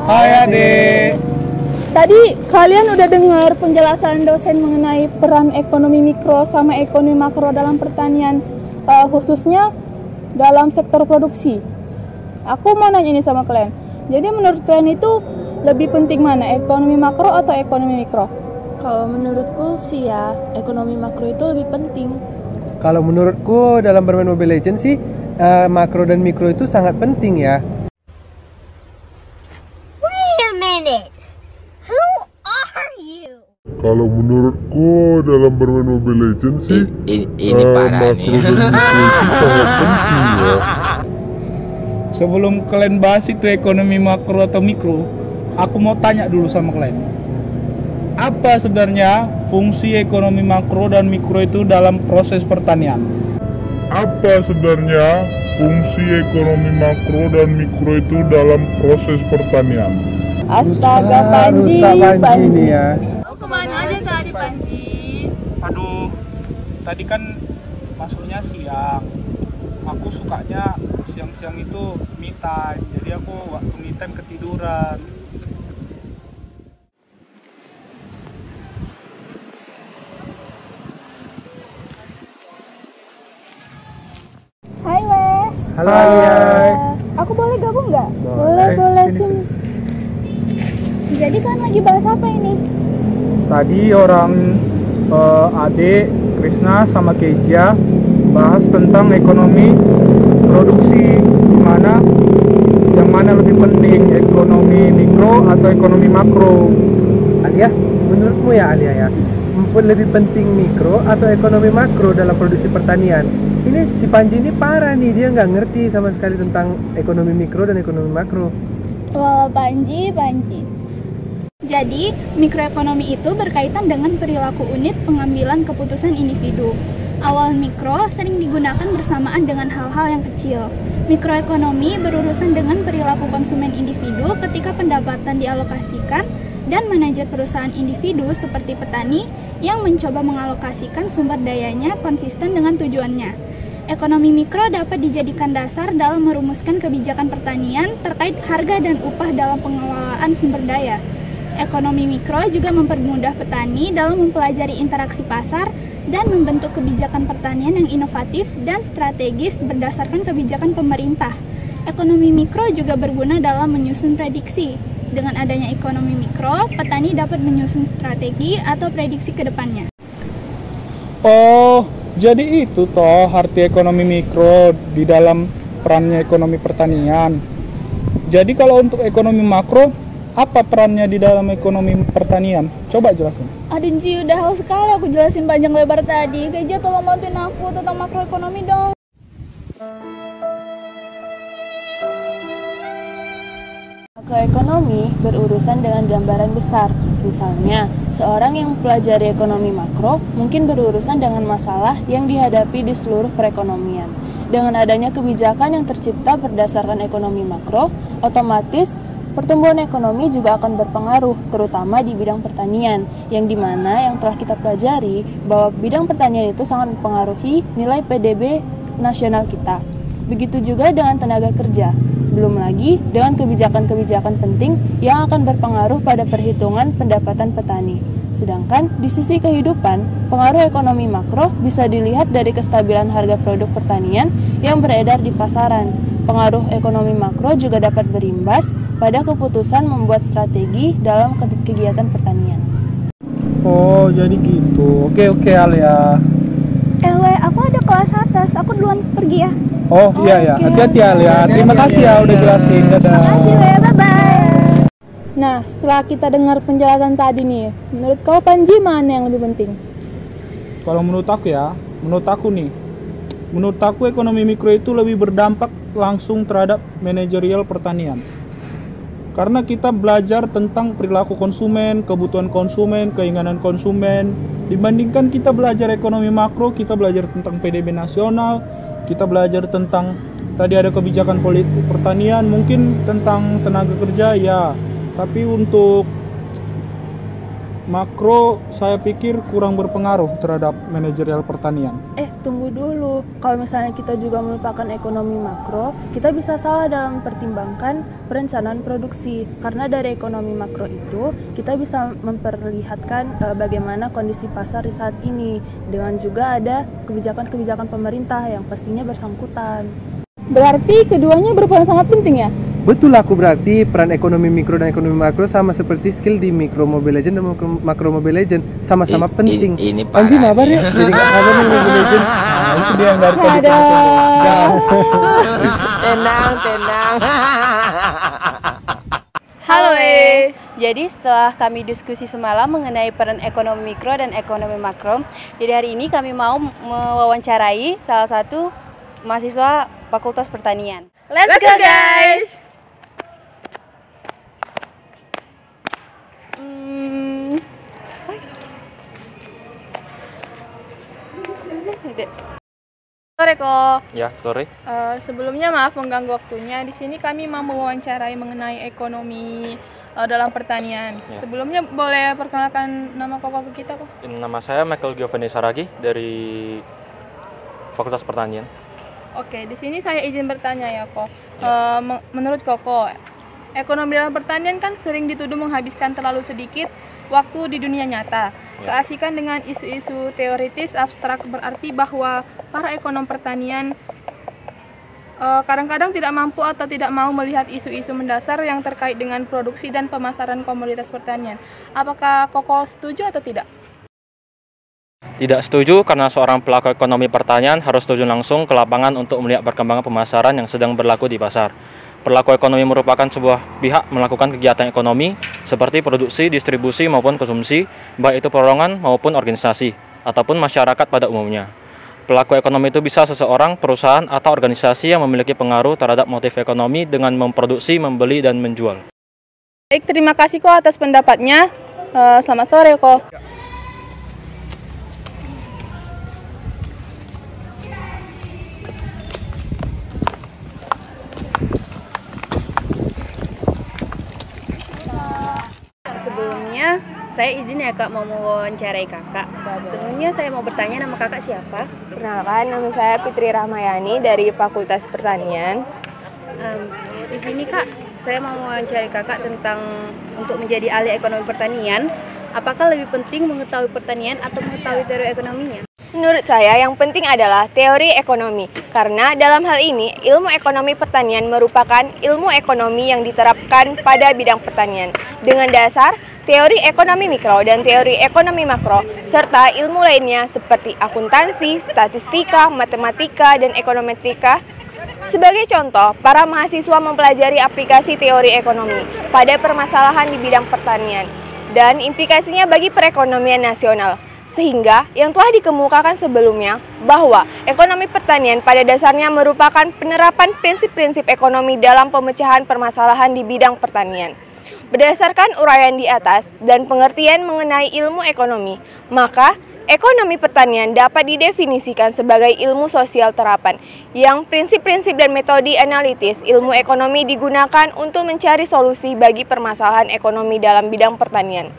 Hai Ade. Tadi kalian udah dengar penjelasan dosen mengenai peran ekonomi mikro sama ekonomi makro dalam pertanian, khususnya dalam sektor produksi. Aku mau nanya ini sama kalian. Jadi menurut kalian itu lebih penting mana, ekonomi makro atau ekonomi mikro? Kalau menurutku sih ya, ekonomi makro itu lebih penting. Kalau menurutku dalam bermain Mobile Legends sih, makro dan mikro itu sangat penting ya. Wait a minute. Who are you? Kalau menurutku dalam bermain Mobile Legends sih, Ini parah makro nih. dan mikro itu sangat penting ya. Sebelum kalian bahas itu ekonomi makro atau mikro, aku mau tanya dulu sama kalian. Apa sebenarnya fungsi ekonomi makro dan mikro itu dalam proses pertanian? Apa sebenarnya fungsi ekonomi makro dan mikro itu dalam proses pertanian? Astaga, Panji nih ya. Kemana aja tadi Panji? Aduh, tadi kan masuknya siang. Aku sukanya siang-siang itu me time. Jadi aku waktu me time ketiduran. Hai Weh. Halo Alia. Aku boleh gabung nggak? Boleh, sini. Jadi kalian lagi bahas apa ini? Tadi orang Ade, Krisna sama Keja bahas tentang ekonomi produksi, yang mana lebih penting, ekonomi mikro atau ekonomi makro. Alia, menurutmu ya Alia ya, lebih penting mikro atau ekonomi makro dalam produksi pertanian? Ini si Panji ini parah nih, dia nggak ngerti sama sekali tentang ekonomi mikro dan ekonomi makro. Wah, Panji. Jadi, mikroekonomi itu berkaitan dengan perilaku unit pengambilan keputusan individu. Awal mikro sering digunakan bersamaan dengan hal-hal yang kecil. Mikroekonomi berurusan dengan perilaku konsumen individu ketika pendapatan dialokasikan dan manajer perusahaan individu seperti petani yang mencoba mengalokasikan sumber dayanya konsisten dengan tujuannya. Ekonomi mikro dapat dijadikan dasar dalam merumuskan kebijakan pertanian terkait harga dan upah dalam pengelolaan sumber daya. Ekonomi mikro juga mempermudah petani dalam mempelajari interaksi pasar dan membentuk kebijakan pertanian yang inovatif dan strategis berdasarkan kebijakan pemerintah. Ekonomi mikro juga berguna dalam menyusun prediksi. Dengan adanya ekonomi mikro, petani dapat menyusun strategi atau prediksi ke depannya. Oh, jadi itu toh arti ekonomi mikro di dalam perannya ekonomi pertanian. Jadi kalau untuk ekonomi makro, apa perannya di dalam ekonomi pertanian? Coba jelasin. Aduh Ji, udah haus sekali aku jelasin panjang lebar tadi. Keja tolong bantuin aku tentang makroekonomi dong. Makroekonomi berurusan dengan gambaran besar. Misalnya, seorang yang mempelajari ekonomi makro mungkin berurusan dengan masalah yang dihadapi di seluruh perekonomian. Dengan adanya kebijakan yang tercipta berdasarkan ekonomi makro, otomatis pertumbuhan ekonomi juga akan berpengaruh, terutama di bidang pertanian, yang dimana yang telah kita pelajari bahwa bidang pertanian itu sangat mempengaruhi nilai PDB nasional kita. Begitu juga dengan tenaga kerja, belum lagi dengan kebijakan-kebijakan penting yang akan berpengaruh pada perhitungan pendapatan petani. Sedangkan di sisi kehidupan, pengaruh ekonomi makro bisa dilihat dari kestabilan harga produk pertanian yang beredar di pasaran. Pengaruh ekonomi makro juga dapat berimbas pada keputusan membuat strategi dalam kegiatan pertanian. Oh, jadi gitu. Oke Alia. Weh, aku ada kelas atas. Aku duluan pergi ya. Oh iya. Oke. Hati-hati Alia. Terima kasih ya udah jelasin. Dadah. Makasih Weh, bye-bye. Nah, setelah kita dengar penjelasan tadi nih, menurut kau Panji mana yang lebih penting? Kalau menurut aku ekonomi mikro itu lebih berdampak langsung terhadap manajerial pertanian. Karena kita belajar tentang perilaku konsumen, kebutuhan konsumen, keinginan konsumen. Dibandingkan kita belajar ekonomi makro, kita belajar tentang PDB nasional, kita belajar tentang tadi ada kebijakan politik pertanian, mungkin tentang tenaga kerja ya. Tapi untuk makro saya pikir kurang berpengaruh terhadap manajerial pertanian. Tunggu dulu. Kalau misalnya kita juga melupakan ekonomi makro, kita bisa salah dalam mempertimbangkan perencanaan produksi. Karena dari ekonomi makro itu, kita bisa memperlihatkan bagaimana kondisi pasar di saat ini. Dengan juga ada kebijakan-kebijakan pemerintah yang pastinya bersangkutan. Berarti keduanya berperan sangat penting ya? Betul aku, berarti peran ekonomi mikro dan ekonomi makro sama seperti skill di Micro Mobile Legends dan makro Mobile Legends, sama-sama penting. Ini Panji mabar ya? Jadi nggak mabar nih Mobile Legends. Nah, itu dia yang dari tadi. Tenang. Halo Jadi setelah kami diskusi semalam mengenai peran ekonomi mikro dan ekonomi makro, jadi hari ini kami mau mewawancarai salah satu mahasiswa Fakultas Pertanian. Let's go guys! Sore kok. Ya, sore. Sebelumnya maaf mengganggu waktunya. Di sini kami mau mewawancarai mengenai ekonomi dalam pertanian. Ya. Sebelumnya boleh perkenalkan nama koko kita kok? Nama saya Michael Giovanni Saragi dari Fakultas Pertanian. Oke, di sini saya izin bertanya ya kok. Menurut koko, ekonomi dalam pertanian kan sering dituduh menghabiskan terlalu sedikit waktu di dunia nyata. Keasikan dengan isu-isu teoritis abstrak berarti bahwa para ekonom pertanian kadang-kadang tidak mampu atau tidak mau melihat isu-isu mendasar yang terkait dengan produksi dan pemasaran komoditas pertanian. Apakah koko setuju atau tidak? Tidak setuju karena seorang pelaku ekonomi pertanian harus terjun langsung ke lapangan untuk melihat perkembangan pemasaran yang sedang berlaku di pasar. Pelaku ekonomi merupakan sebuah pihak melakukan kegiatan ekonomi seperti produksi, distribusi maupun konsumsi, baik itu perorangan maupun organisasi, ataupun masyarakat pada umumnya. Pelaku ekonomi itu bisa seseorang, perusahaan, atau organisasi yang memiliki pengaruh terhadap motif ekonomi dengan memproduksi, membeli, dan menjual. Baik, terima kasih kok atas pendapatnya. Selamat sore kok. Sebelumnya saya izin ya kak mau mewawancarai kakak. Sebelumnya saya mau bertanya, nama kakak siapa? Perkenalkan, nama saya Fitri Rahmayani dari Fakultas Pertanian. Di sini kak, saya mau mewawancarai kakak tentang untuk menjadi ahli ekonomi pertanian. Apakah lebih penting mengetahui pertanian atau mengetahui teori ekonominya? Menurut saya yang penting adalah teori ekonomi, karena dalam hal ini ilmu ekonomi pertanian merupakan ilmu ekonomi yang diterapkan pada bidang pertanian dengan dasar teori ekonomi mikro dan teori ekonomi makro, serta ilmu lainnya seperti akuntansi, statistika, matematika, dan ekonometrika. Sebagai contoh, para mahasiswa mempelajari aplikasi teori ekonomi pada permasalahan di bidang pertanian dan implikasinya bagi perekonomian nasional. Sehingga yang telah dikemukakan sebelumnya bahwa ekonomi pertanian pada dasarnya merupakan penerapan prinsip-prinsip ekonomi dalam pemecahan permasalahan di bidang pertanian. Berdasarkan uraian di atas dan pengertian mengenai ilmu ekonomi, maka ekonomi pertanian dapat didefinisikan sebagai ilmu sosial terapan yang prinsip-prinsip dan metode analitis ilmu ekonomi digunakan untuk mencari solusi bagi permasalahan ekonomi dalam bidang pertanian.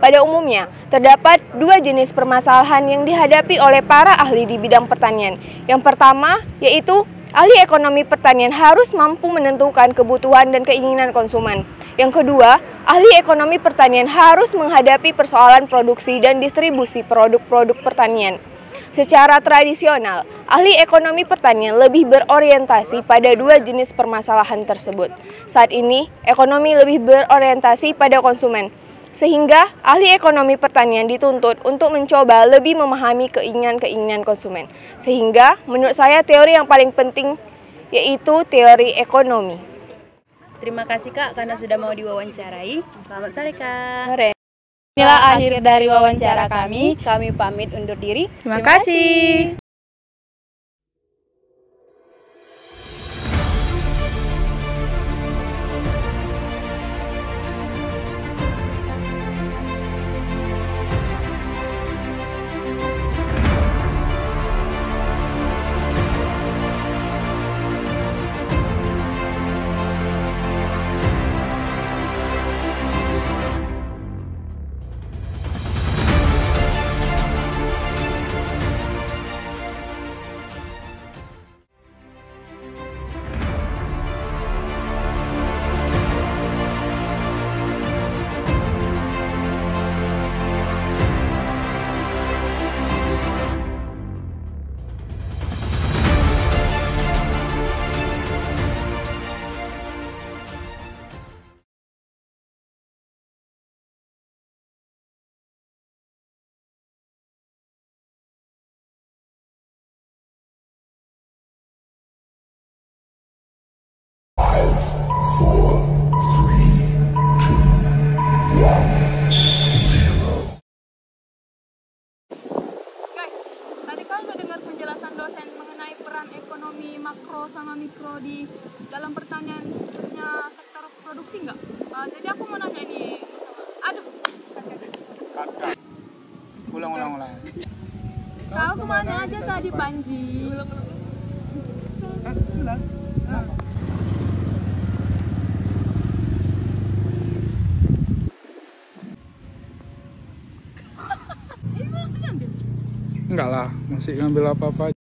Pada umumnya, terdapat dua jenis permasalahan yang dihadapi oleh para ahli di bidang pertanian. Yang pertama, yaitu ahli ekonomi pertanian harus mampu menentukan kebutuhan dan keinginan konsumen. Yang kedua, ahli ekonomi pertanian harus menghadapi persoalan produksi dan distribusi produk-produk pertanian. Secara tradisional, ahli ekonomi pertanian lebih berorientasi pada dua jenis permasalahan tersebut. Saat ini, ekonomi lebih berorientasi pada konsumen. Sehingga ahli ekonomi pertanian dituntut untuk mencoba lebih memahami keinginan-keinginan konsumen. Sehingga menurut saya teori yang paling penting yaitu teori ekonomi. Terima kasih kak karena sudah mau diwawancarai. Selamat sore kak. Sore. Inilah akhir dari wawancara kami. Kami pamit undur diri. Terima kasih. Kau kemana aja tadi, Panji? Enggak lah, masih ngambil apa-apa.